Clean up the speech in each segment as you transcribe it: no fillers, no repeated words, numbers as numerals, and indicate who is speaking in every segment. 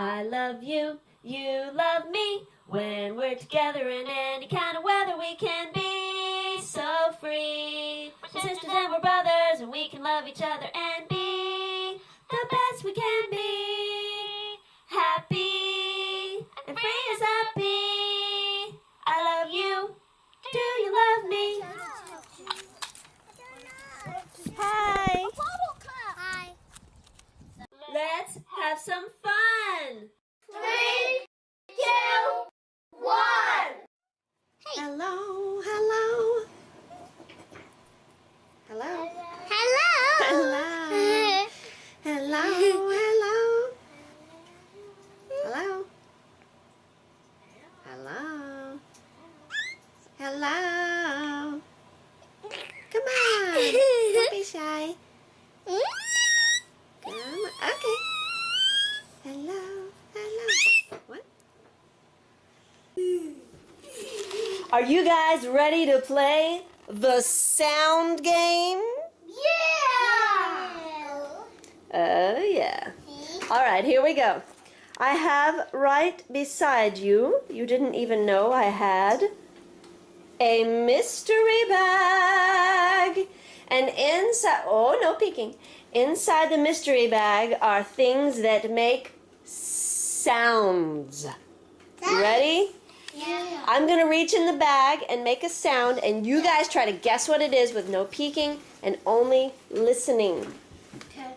Speaker 1: I love you, you love me. When we're together in any kind of weather, we can be so free. We're sisters and we're brothers, and we can love each other and be the best we can be. Happy and free as a bee. I love you. Do you love me? Hi.
Speaker 2: Hi.
Speaker 1: Let's have some fun.
Speaker 2: 3, 2, 1. Hey.
Speaker 1: Hello, hello. Hello.
Speaker 2: Hello.
Speaker 1: Hello. Hello, hello. Hello. Hello. Hello. Come on. Don't be shy. Come on. Okay. Hello. Hello. What? Are you guys ready to play the sound game?
Speaker 2: Yeah.
Speaker 1: Oh, yeah. All right, here we go. I have right beside you, you didn't even know I had, a mystery bag. And inside, oh, no peeking. Inside the mystery bag are things that make sounds. You ready?
Speaker 2: Yeah.
Speaker 1: I'm going to reach in the bag and make a sound, and you guys try to guess what it is with no peeking and only listening.
Speaker 2: Okay.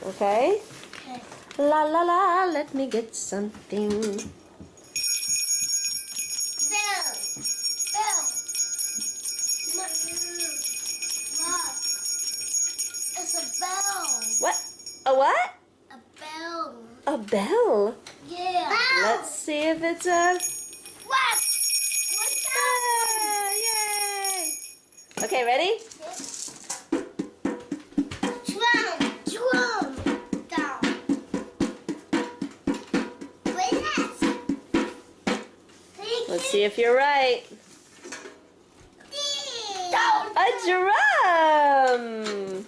Speaker 1: Okay?
Speaker 2: Okay.
Speaker 1: La la la, let me get something.
Speaker 2: Bell. Bell. Look. It's a bell.
Speaker 1: What? A what?
Speaker 2: A bell.
Speaker 1: A bell?
Speaker 2: Yeah. Bell.
Speaker 1: Let's see if it's a...
Speaker 2: What? What's that?
Speaker 1: Yay! Okay, ready?
Speaker 2: Drum. Drum. Down. What is that?
Speaker 1: Let's see if you're right.
Speaker 2: Down.
Speaker 1: A drum!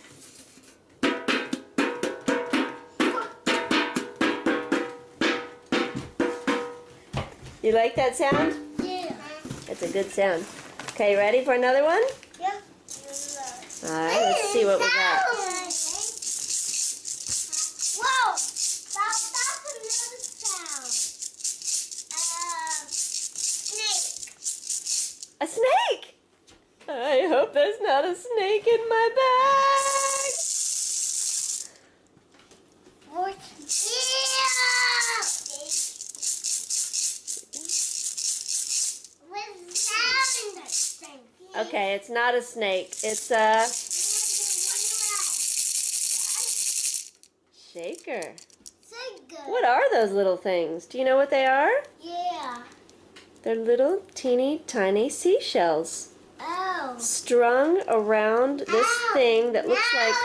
Speaker 1: You like that sound?
Speaker 2: Yeah.
Speaker 1: It's a good sound. Okay, ready for another one?
Speaker 2: Yeah.
Speaker 1: All right, let's see what we got.
Speaker 2: Whoa! That's another sound. Snake.
Speaker 1: A snake! I hope there's not a snake in my bag.
Speaker 2: What? Yeah! What sound that thing?
Speaker 1: Okay, it's not a snake. It's a shaker.
Speaker 2: So good.
Speaker 1: What are those little things? Do you know what they are?
Speaker 2: Yeah.
Speaker 1: They're little teeny tiny seashells
Speaker 2: Oh.
Speaker 1: strung around this thing that looks like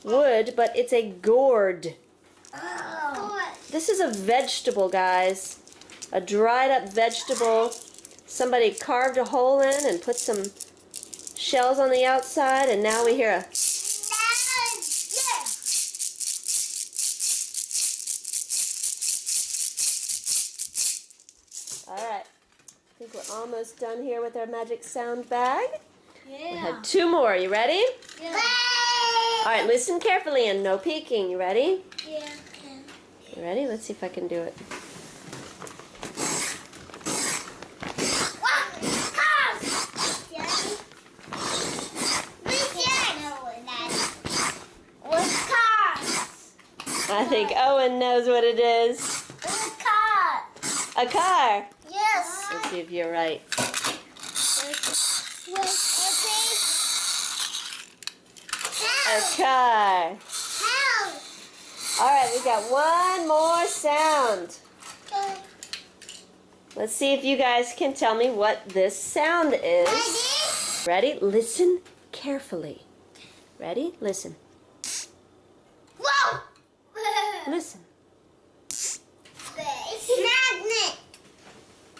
Speaker 1: wood, but it's a gourd.
Speaker 2: Oh.
Speaker 1: This is a vegetable, guys. A dried up vegetable. Somebody carved a hole in and put some shells on the outside, and now we hear a... Alright, I think we're almost done here with our magic sound bag.
Speaker 2: Yeah.
Speaker 1: We have 2 more. You ready?
Speaker 2: Yeah.
Speaker 1: Alright, listen carefully and no peeking. You ready?
Speaker 2: Yeah.
Speaker 1: You ready? Let's see if I can do it. I think Owen knows what it is. A car.
Speaker 2: Yes.
Speaker 1: Let's see if you're right. A car. Alright, we got one more sound. Let's see if you guys can tell me what this sound is. Ready? Listen carefully. Ready? Listen.
Speaker 2: Whoa!
Speaker 1: Listen.
Speaker 2: Magnet.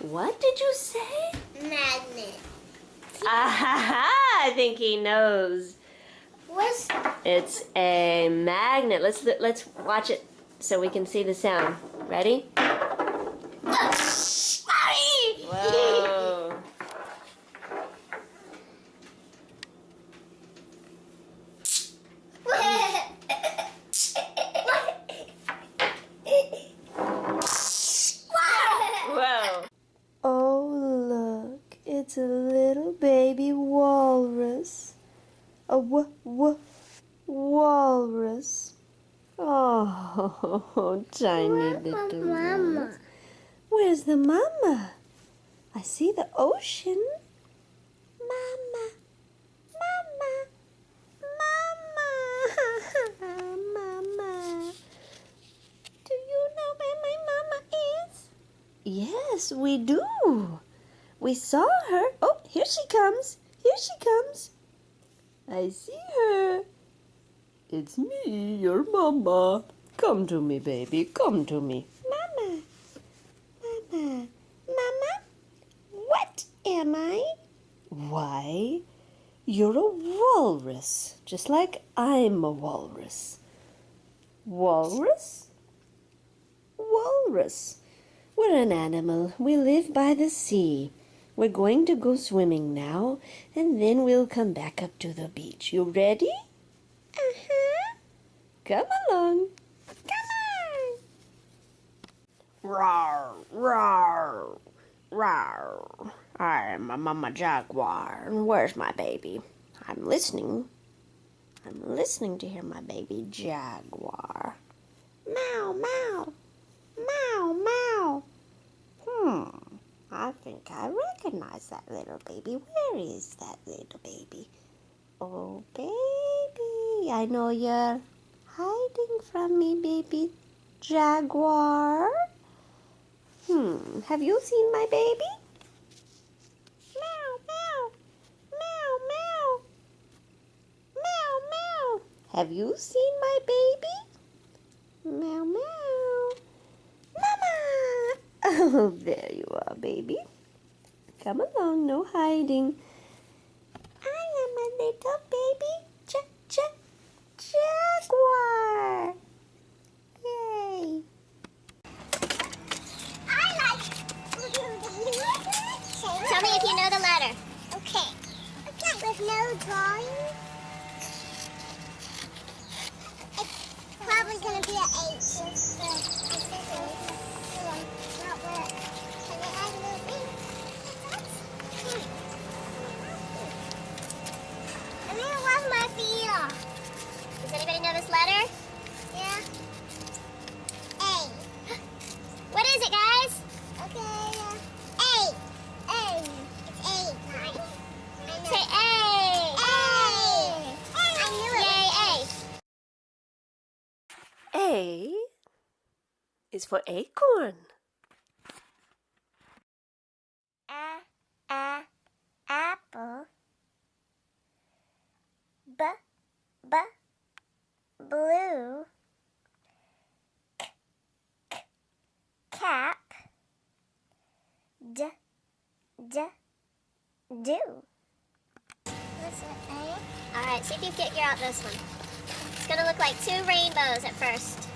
Speaker 1: What did you say?
Speaker 2: Magnet.
Speaker 1: Ah, I think he knows.
Speaker 2: What's
Speaker 1: It's a magnet. Let's watch it. so we can see the sound. Ready? Whoa. Whoa. Oh, look. It's a little baby walrus. A walrus. Oh, tiny little walrus. Where's the mama? I see the ocean. Mama. Mama. Mama. Mama. Do you know where my mama is? Yes, we do. We saw her. Oh, here she comes. Here she comes. I see her. It's me, your mama. Come to me, baby. Come to me. Mama. Mama. Mama. What am I? Why, you're a walrus. Just like I'm a walrus. Walrus? Walrus. We're an animal. We live by the sea. We're going to go swimming now, and then we'll come back up to the beach. You ready? Uh-huh. Come along. Come on. Roar, roar, roar. I'm a mama jaguar. Where's my baby? I'm listening. I'm listening to hear my baby jaguar. Meow, meow. Meow, meow. I think I recognize that little baby. Where is that little baby? Oh, baby. I know you're hiding from me, baby jaguar. Have you seen my baby? Meow, meow. Meow, meow. Meow, meow. Have you seen my baby? Meow, meow. Mama! Oh, there you are, baby. Come along, no hiding. I am a little baby jaguar. Yay.
Speaker 2: Tell me if you know the letter. Okay. With no drawing. It's probably going to be an H. And then what's my feel?
Speaker 3: Does anybody know this letter?
Speaker 2: Yeah. A.
Speaker 3: What is it, guys?
Speaker 2: Okay. A. A. It's A. Nice.
Speaker 3: Say A.
Speaker 2: A. I knew it.
Speaker 3: Yay, A.
Speaker 1: A is for acorn.
Speaker 2: Apple. Blue. Cap. Do. What's it, A?
Speaker 3: All right, see if you figure out this one. It's going to look like two rainbows at first.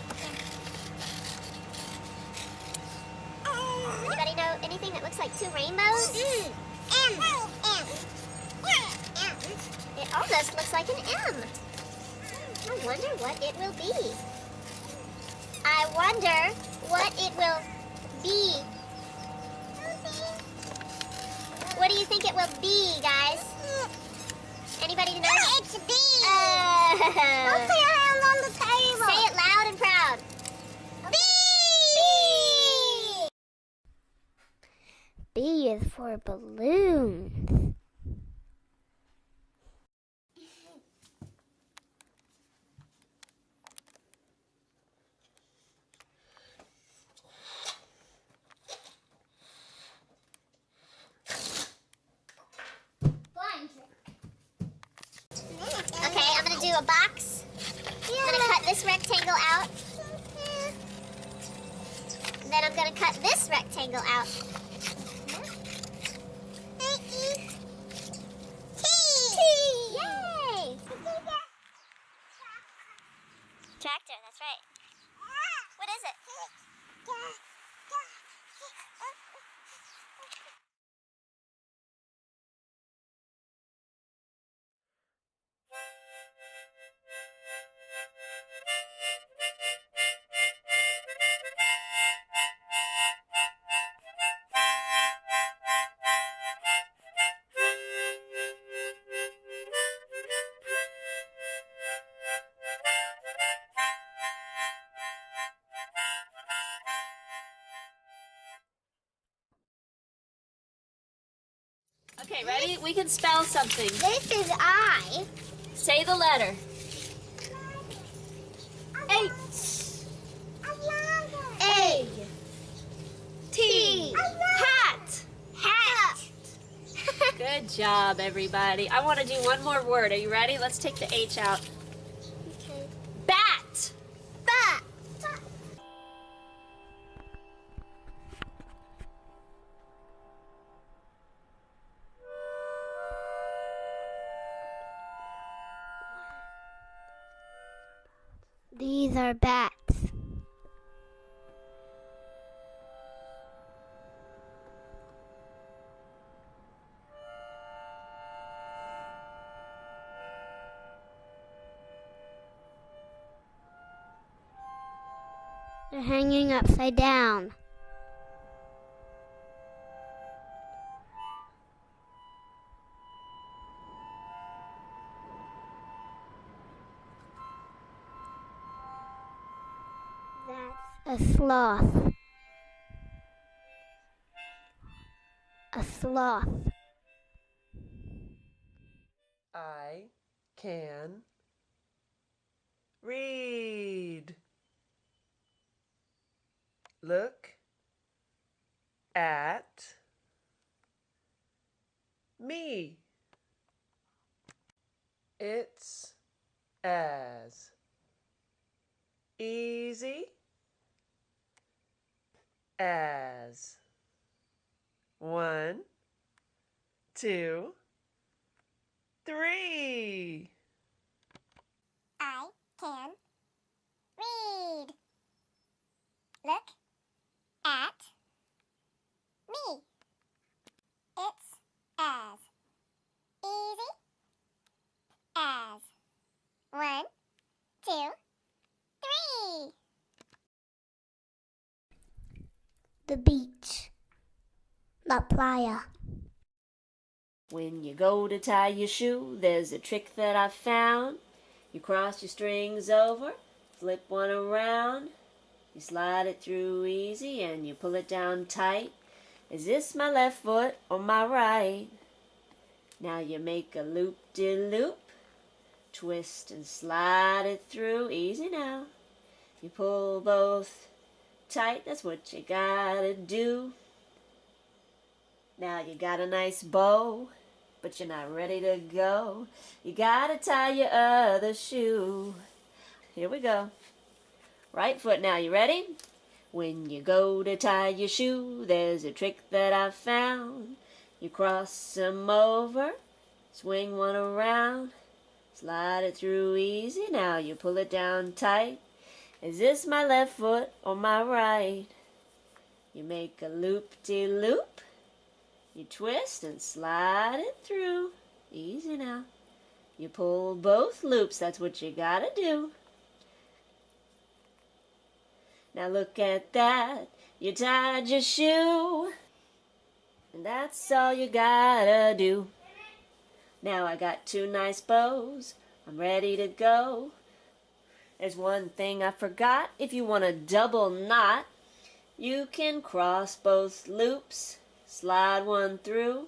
Speaker 3: Anybody know anything that looks like two rainbows?
Speaker 2: M.
Speaker 3: It almost looks like an M. I wonder what it will be. I wonder what it will be. What do you think it will be, guys? Anybody know?
Speaker 2: It's B.
Speaker 3: Don't
Speaker 2: Don't put your hand on the table.
Speaker 3: Say it loud and proud.
Speaker 2: B. B is for balloons.
Speaker 3: Okay, I'm going to do a box. I'm going to cut this rectangle out. And then I'm going to cut this rectangle out. Yay! Tractor, that's right.
Speaker 1: Okay, ready? We can spell something.
Speaker 3: This is I.
Speaker 1: Say the letter.
Speaker 3: H. A. T.
Speaker 1: Hat.
Speaker 3: Hat.
Speaker 1: Good job, everybody. I want to do one more word. Are you ready? Let's take the H out.
Speaker 3: Okay.
Speaker 1: Bat.
Speaker 3: Bat. These are bats. They're hanging upside down. That's a sloth. A sloth.
Speaker 4: I can read. Look at me. It's as easy as 1, 2, 3.
Speaker 2: I can read. Look at me. It's as easy as 1, 2, 3. The beach. La playa.
Speaker 1: When you go to tie your shoe, there's a trick that I found. You cross your strings over, flip one around. You slide it through easy and you pull it down tight. Is this my left foot or my right? Now you make a loop-de-loop. Twist and slide it through easy now. You pull both tight, that's what you gotta do. Now you got a nice bow, but you're not ready to go. You gotta tie your other shoe. Here we go. Right foot now, you ready? When you go to tie your shoe, there's a trick that I found. You cross them over, swing one around, slide it through easy. Now you pull it down tight. Is this my left foot or my right? You make a loop-de-loop. You twist and slide it through. Easy now. You pull both loops, that's what you gotta do. Now look at that, you tied your shoe. And that's all you gotta do. Now I got 2 nice bows, I'm ready to go. There's one thing I forgot, if you want a double knot, you can cross both loops, slide one through,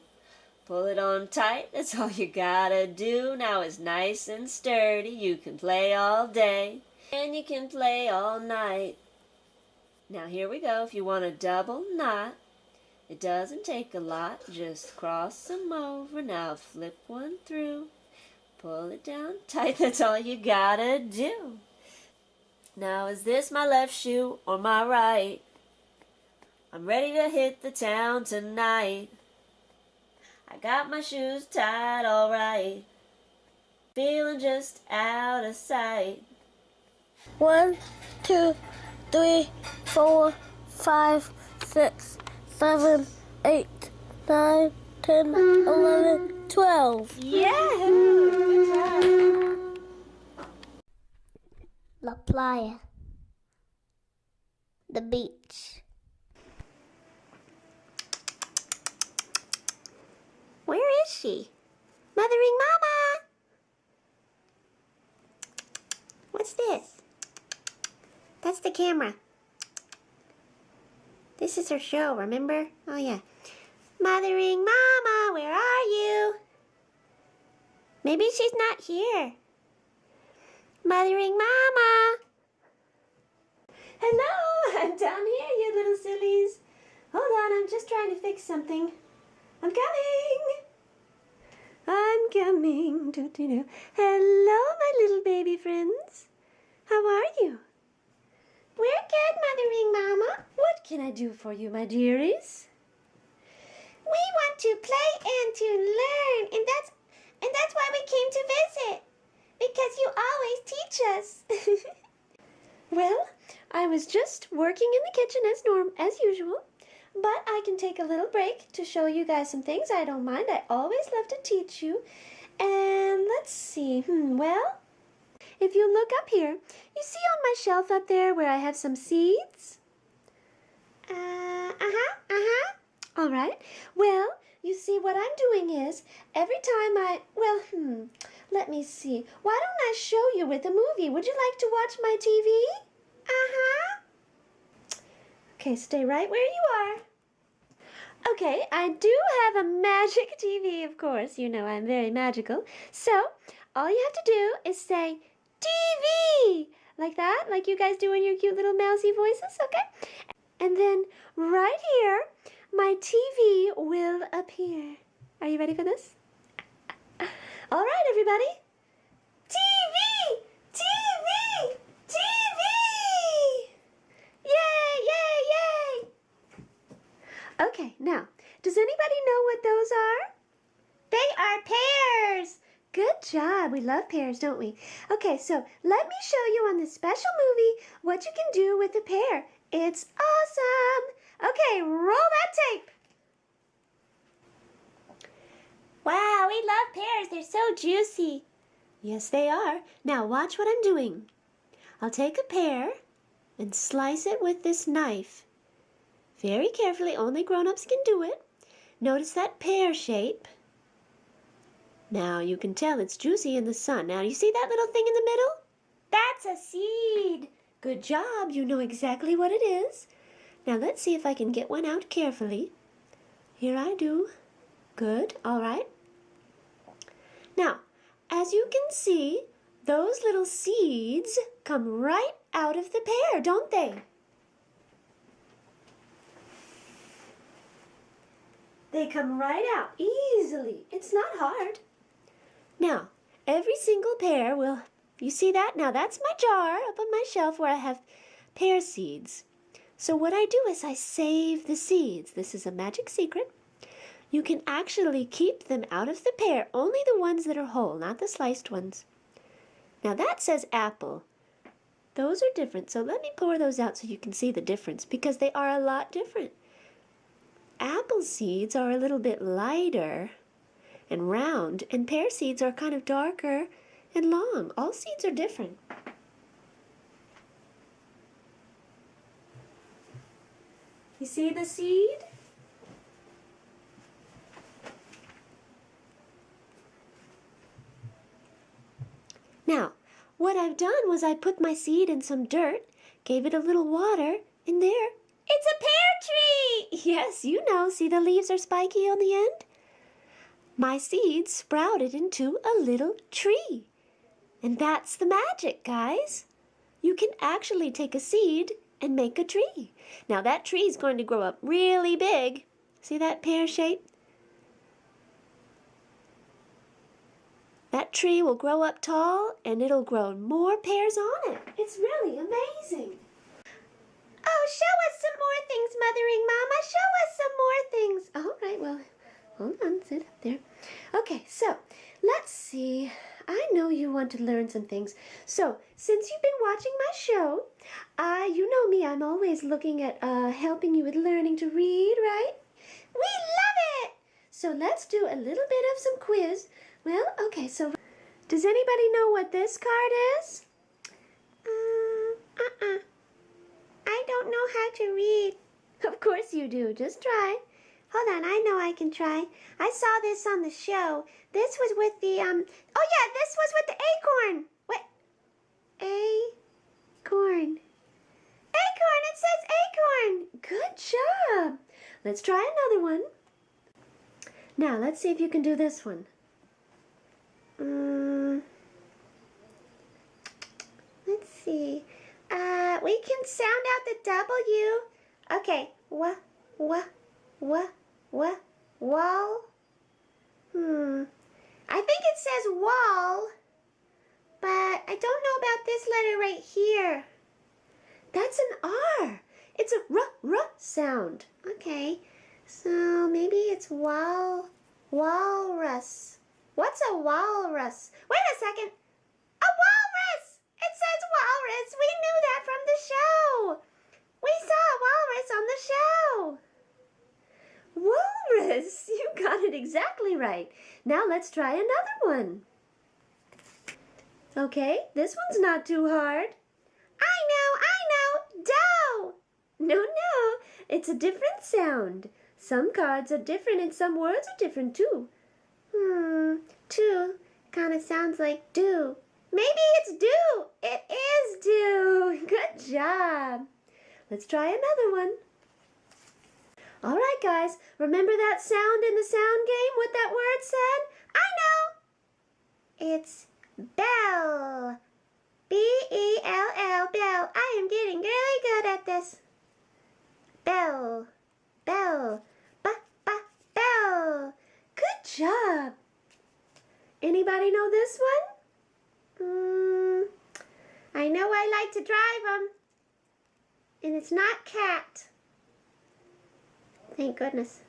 Speaker 1: pull it on tight, that's all you gotta do. Now it's nice and sturdy, you can play all day, and you can play all night. Now here we go, if you want a double knot, it doesn't take a lot, just cross them over. Now flip one through, pull it down tight, that's all you gotta do. Now is this my left shoe or my right? I'm ready to hit the town tonight. I got my shoes tied all right, feeling just out of sight.
Speaker 2: 1, 2, 3, 4, 5, 6, 7, 8, 9, 10, 11, 12.
Speaker 1: Yeah! Good job.
Speaker 2: La playa. The beach.
Speaker 3: Where is she? Mothering Mama! What's this? That's the camera. This is her show, remember? Oh yeah.
Speaker 1: Mothering Mama, where are you? Maybe she's not here. Mothering Mama. Hello, I'm down here, you little sillies. Hold on, I'm just trying to fix something. I'm coming. I'm coming. Doo-doo-doo. Hello, my little baby friends. How are you? We're good, Mothering Mama. What can I do for you, my dearies?
Speaker 2: We want to play and to learn, and that's why we came to visit. Because you always teach us.
Speaker 1: Well, I was just working in the kitchen as usual, but I can take a little break to show you guys some things. I don't mind. I always love to teach you. And let's see. Well, if you look up here, you see on my shelf up there where I have some seeds? All right. Well, you see what I'm doing is every time let me see. Why don't I show you with a movie? Would you like to watch my TV? Okay, stay right where you are. Okay, I do have a magic TV, of course. You know I'm very magical. So, all you have to do is say, TV! Like that, like you guys do in your cute little mousy voices, okay? And then right here, my TV will appear. Are you ready for this? All right, everybody. TV! TV! TV! Yay, yay, yay! Okay, now, does anybody know what those are? They are pears! Good job. We love pears, don't we? Okay, so let me show you on this special movie what you can do with a pear. It's awesome! Okay, roll that tape!
Speaker 2: Wow, we love pears. They're so juicy.
Speaker 1: Yes, they are. Now watch what I'm doing. I'll take a pear and slice it with this knife. Very carefully, only grown-ups can do it. Notice that pear shape. Now you can tell it's juicy in the sun. Now you see that little thing in the middle? That's a seed. Good job. You know exactly what it is. Now let's see if I can get one out carefully. Here I do. Good. All right. Now, as you can see, those little seeds come right out of the pear, don't they? They come right out easily. It's not hard. Now, every single pear will, you see that? Now that's my jar up on my shelf where I have pear seeds. So what I do is I save the seeds. This is a magic secret. You can actually keep them out of the pear, only the ones that are whole, not the sliced ones. Now that says apple. Those are different, so let me pour those out so you can see the difference, because they are a lot different. Apple seeds are a little bit lighter and round, and pear seeds are kind of darker and long. All seeds are different. You see the seed? Now, what I've done was I put my seed in some dirt, gave it a little water, and there, it's a pear tree! Yes, you know, see the leaves are spiky on the end? My seed sprouted into a little tree. And that's the magic, guys. You can actually take a seed and make a tree. Now that tree is going to grow up really big. See that pear shape? That tree will grow up tall and it'll grow more pears on it. It's really amazing.
Speaker 2: Oh, show us some more things, Mothering Mama. Show us some more things.
Speaker 1: All right, well, hold on, sit up there. Okay, so let's see. I know you want to learn some things. So, since you've been watching my show, you know me, I'm always looking at helping you with learning to read, right? We love it! So let's do a little bit of some quiz. Well, okay, so does anybody know what this card is?
Speaker 2: I don't know how to read.
Speaker 1: Of course you do. Just try.
Speaker 2: Hold on, I know I can try. I saw this on the show. This was with the, oh yeah, this was with the acorn. What? Acorn. Acorn, it says acorn.
Speaker 1: Good job. Let's try another one. Now, let's see if you can do this one.
Speaker 2: Let's see. We can sound out the W. Okay. Wall. I think it says wall, but I don't know about this letter right here.
Speaker 1: That's an R. It's a R sound.
Speaker 2: Okay. So maybe it's walrus. What's a walrus? Wait a second. A walrus! It says walrus. We knew that from the show. We saw a walrus on the show.
Speaker 1: Walrus! You got it exactly right. Now let's try another one. Okay, this one's not too hard.
Speaker 2: I know. Dough.
Speaker 1: No, it's a different sound. Some cards are different and some words are different too.
Speaker 2: Two kind of sounds like do. Maybe it's do.
Speaker 1: It is do. Good job. Let's try another one. All right, guys. Remember that sound in the sound game? What that word said?
Speaker 2: I know. It's bell. B-E-L-L, bell. I am getting really good at this. Bell. Bell. Bell.
Speaker 1: Good job. Anybody know this one?
Speaker 2: I know I like to drive them. And it's not cat. Thank goodness.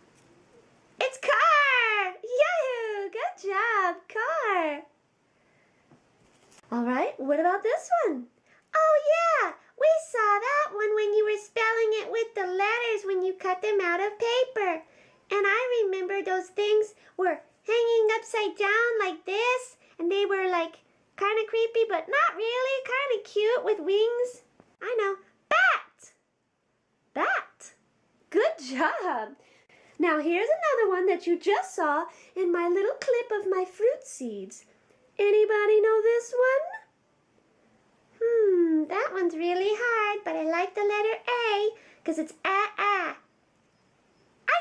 Speaker 2: It's car!
Speaker 1: Yahoo! Good job, car. All right, what about this one?
Speaker 2: Oh yeah, we saw that one when you were spelling it with the letters when you cut them out of paper. And I remember those things were hanging upside down like this, and they were like kind of creepy, but not really, kind of cute with wings. I know. Bat!
Speaker 1: Bat. Good job. Now here's another one that you just saw in my little clip of my fruit seeds. Anybody know this one?
Speaker 2: That one's really hard, but I like the letter A because it's a. I know,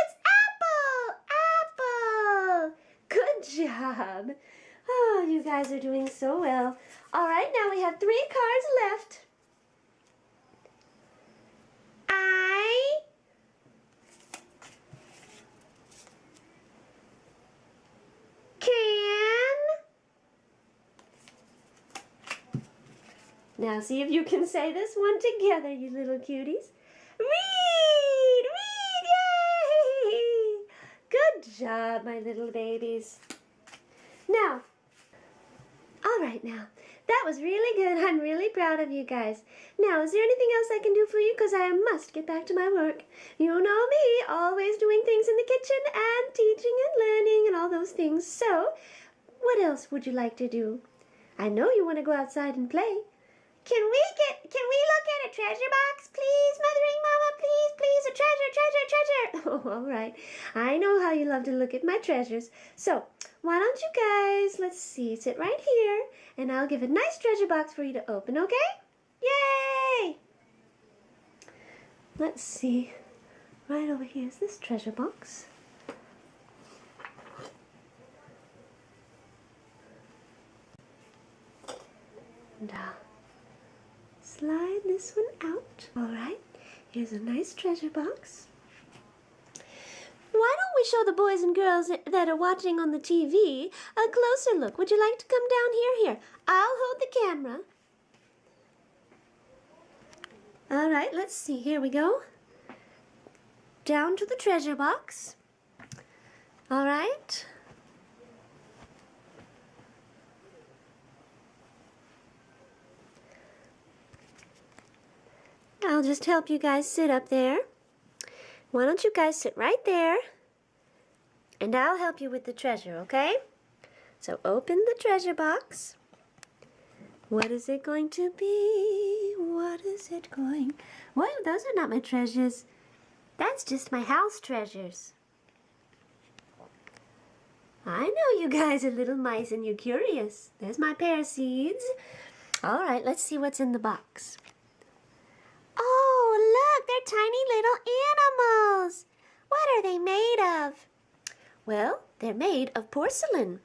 Speaker 2: it's apple.
Speaker 1: Good job. Oh, you guys are doing so well. All right, now we have 3 cards left.
Speaker 2: I can.
Speaker 1: Now see if you can say this one together, you little cuties.
Speaker 2: Read,
Speaker 1: Yay! Good job, my little babies. Now, all right now. That was really good. I'm really proud of you guys. Now, is there anything else I can do for you? Because I must get back to my work. You know me, always doing things in the kitchen and teaching and learning and all those things. So, what else would you like to do? I know you want to go outside and play.
Speaker 2: Can we look at a treasure box, please, Mothering Mama? Please, a treasure.
Speaker 1: Oh, all right. I know how you love to look at my treasures. So, why don't you guys, let's see, sit right here, and I'll give a nice treasure box for you to open, okay? Yay! Let's see. Right over here is this treasure box. And slide this one out. All right, here's a nice treasure box. Why don't we show the boys and girls that are watching on the TV a closer look? Would you like to come down here? Here, I'll hold the camera. All right, let's see. Here we go. Down to the treasure box. All right. I'll just help you guys sit up there. Why don't you guys sit right there, and I'll help you with the treasure, okay? So open the treasure box. What is it going to be? What is it going? Well, those are not my treasures. That's just my house treasures. I know you guys are little mice and you're curious. There's my pear seeds. All right, let's see what's in the box.
Speaker 2: Oh, look, they're tiny little animals. What are they made of? They're made of porcelain,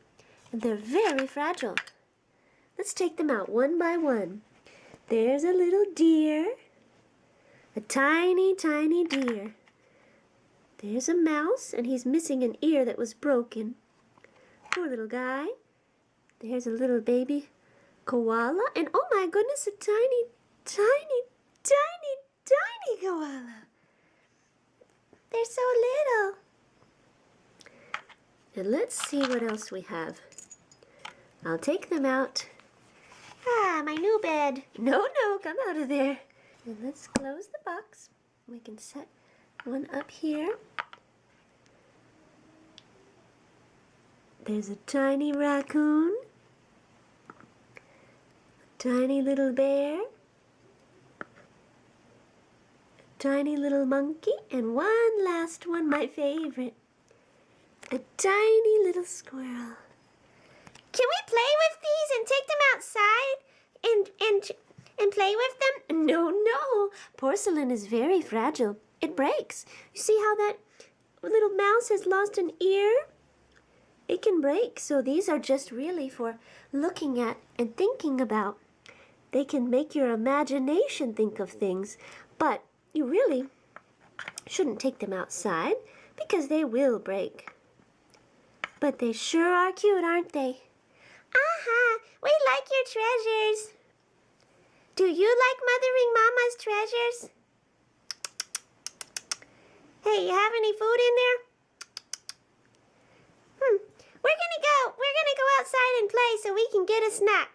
Speaker 2: and they're very fragile. Let's take them out one by one. There's a little deer, a tiny, tiny deer. There's a mouse, and he's missing an ear that was broken. Poor little guy. There's a little baby koala, and oh my goodness, a tiny, tiny, tiny, tiny koala. They're so little. And let's see what else we have. I'll take them out. Ah, my new bed. No, come out of there. And let's close the box. We can set one up here. There's a tiny raccoon, a tiny little bear, a tiny little monkey, and one last one, my favorite, a tiny little squirrel.
Speaker 3: Can we play with these and take them outside and play with them?
Speaker 2: No. Porcelain is very fragile. It breaks. You see how that little mouse has lost an ear? It can break, so these are just really for looking at and thinking about. They can make your imagination think of things, but you really shouldn't take them outside because they will break. But they sure are cute, aren't they?
Speaker 3: We like your treasures. Do you like Mothering Mama's treasures? Hey, you have any food in there? We're gonna go outside and play so we can get a snack.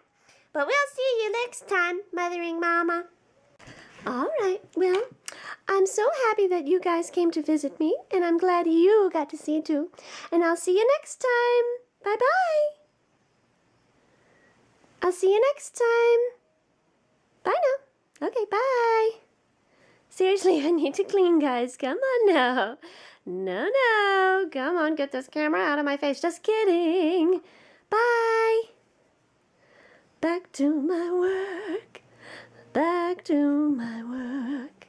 Speaker 3: But we'll see you next time, Mothering Mama.
Speaker 2: All right, well, I'm so happy that you guys came to visit me, and I'm glad you got to see it too. And I'll see you next time. Bye-bye. I'll see you next time. Bye now. Okay, bye. Seriously, I need to clean, guys. Come on now. No. Come on, get this camera out of my face. Just kidding. Bye. Back to my work. Back to my work.